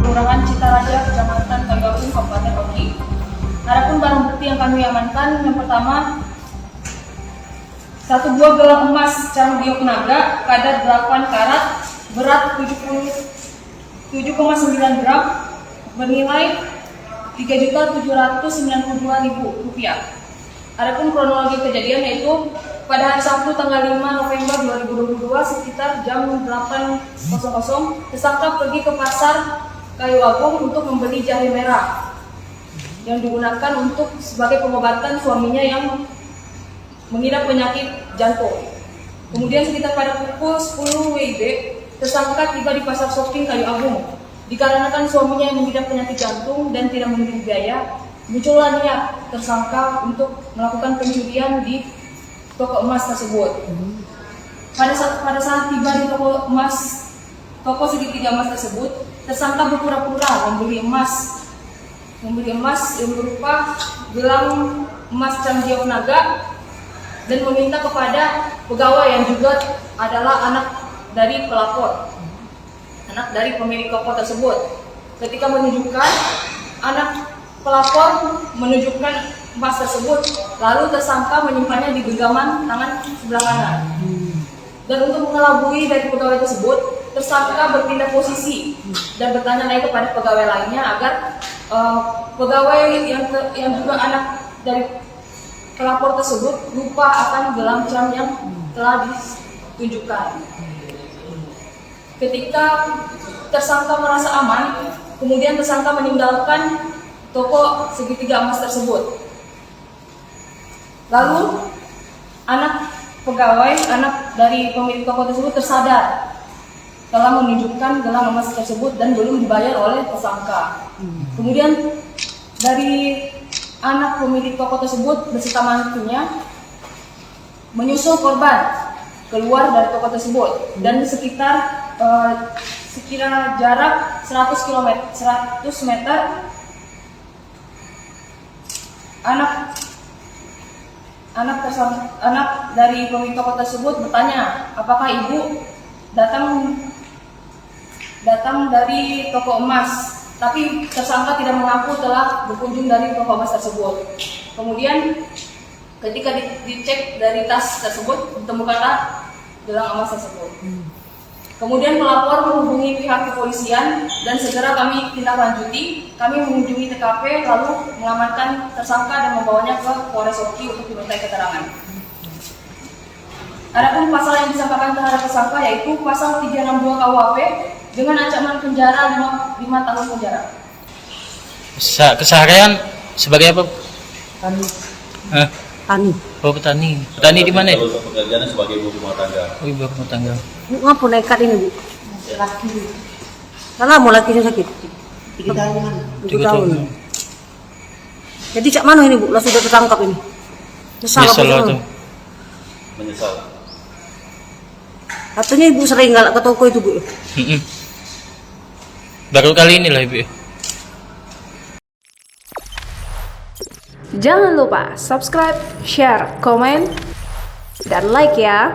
Kelurahan Citaraja, Kecamatan Kayu, Kabupaten Oki. Adapun barang bukti yang kami amankan, yang pertama, satu buah gelang emas cam giok naga kadar 8 karat, berat 7,9 gram, bernilai Rp3.792.000. Adapun kronologi kejadian yaitu pada hari Sabtu tanggal 5 November 2022 sekitar jam 8.00, tersangka pergi ke pasar Kayu Agung untuk membeli jahe merah yang digunakan untuk sebagai pengobatan suaminya yang mengidap penyakit jantung. Kemudian sekitar pada pukul 10 WIB, tersangka tiba di pasar shopping Kayu Agung. Dikarenakan suaminya yang mengidap penyakit jantung dan tidak memiliki biaya, muncullah niat tersangka untuk melakukan pencurian di toko emas tersebut. Pada saat tiba di toko segitiga emas tersebut, tersangka berpura-pura membeli emas yang berupa gelang emas cam giok naga dan meminta kepada pegawai yang juga adalah anak dari pelapor, anak dari pemilik toko tersebut. Ketika menunjukkan, anak pelapor menunjukkan emas tersebut, lalu tersangka menyimpannya di genggaman tangan sebelah kanan. Dan untuk mengelabui dari pegawai tersebut, tersangka berpindah posisi dan bertanya lagi kepada pegawai lainnya agar pegawai yang juga anak dari pelapor tersebut lupa akan gelang cam yang telah ditunjukkan. Ketika tersangka merasa aman, kemudian tersangka meninggalkan toko segitiga emas tersebut. Lalu anak dari pemilik toko tersebut tersadar telah menunjukkan gelang emas tersebut dan belum dibayar oleh tersangka. Kemudian dari anak pemilik toko tersebut beserta mantunya menyusul korban keluar dari toko tersebut dan sekira jarak 100 meter anak dari pemilik toko tersebut bertanya apakah ibu datang dari toko emas, tapi tersangka tidak mengaku telah berkunjung dari toko emas tersebut. Kemudian ketika dicek dari tas tersebut ditemukanlah gelang emas tersebut. Kemudian pelapor menghubungi pihak kepolisian dan segera kami tindak lanjuti. Kami mengunjungi TKP lalu mengamankan tersangka dan membawanya ke Polres Oki untuk dimintai keterangan. Adapun pasal yang disangkakan terhadap tersangka yaitu pasal 362 KUHP dengan ancaman penjara 5 tahun penjara. Keseharian sebagai apa? Tani. Oh, petani. Petani di mana? Kalau untuk pekerjaannya sebagai ibu rumah tangga. Oh, ibu rumah tangga. Bu, ngapa nekat ini, Bu? Laki. Salah mau lakinya sakit. 3 tahun. 7 tahun. Jadi cak mana ini, Bu? Lah sudah tertangkap ini. Nyesal tuh. Menyesal. Katanya ibu sering galak ke toko itu, Bu. Baru kali ini lah ibu. Jangan lupa subscribe, share, komen, dan like ya.